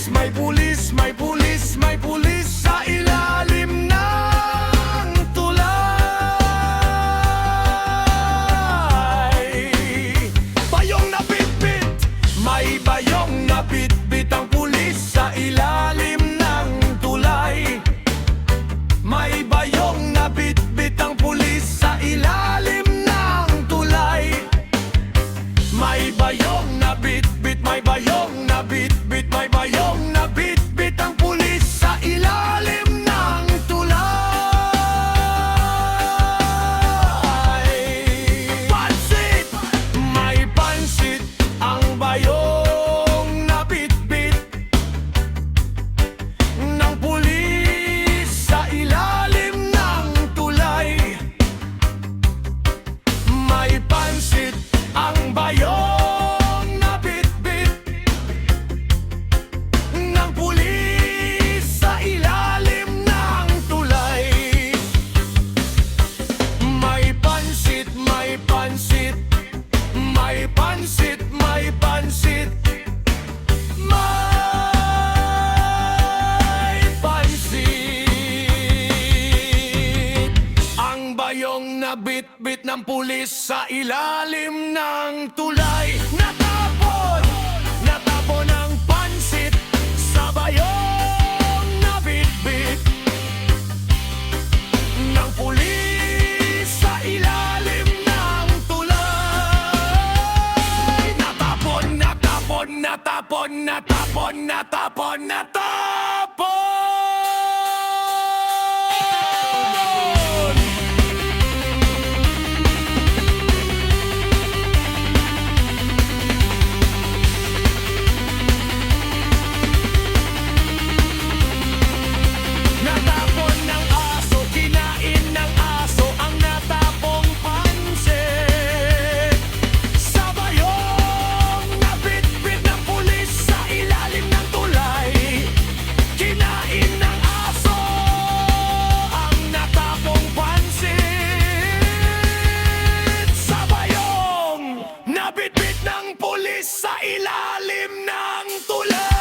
may pulis, may pulis, may pulis sa ilalim ng tulay. Bayong na bitbit, may bayong na bitbit ang pulis sa ilalim ng tulay. May bayong na bitbit ang pulis sa ilalim ng tulay. May bayong na bitbit, may bayong na bitbit, may bayong na bitbit ang pulis sa ilalim ng tulay. Pansit! May pansit ang bayong na bitbit ng pulis sa ilalim ng tulay. May pansit ang bayong na bitbit ng pulis sa ilalim ng tulay. May pansit, may pansit, may pansit, may pansit, may pansit ang bayong na bitbit ng pulis sa ilalim ng tulay. Natapon, natapon ang pansit sa bayong na bitbit ng pulis sa ilalim ng tulay. Natapon, natapon, natapon, natapon, natapon, natapon. Natapon ng aso, kinain ng aso ang natapong pansit sa bayong na bitbit ng pulis sa ilalim ng tulay. Kinain ng aso ang natapong pansit sa bayong na bitbit ng pulis sa ilalim ng tulay.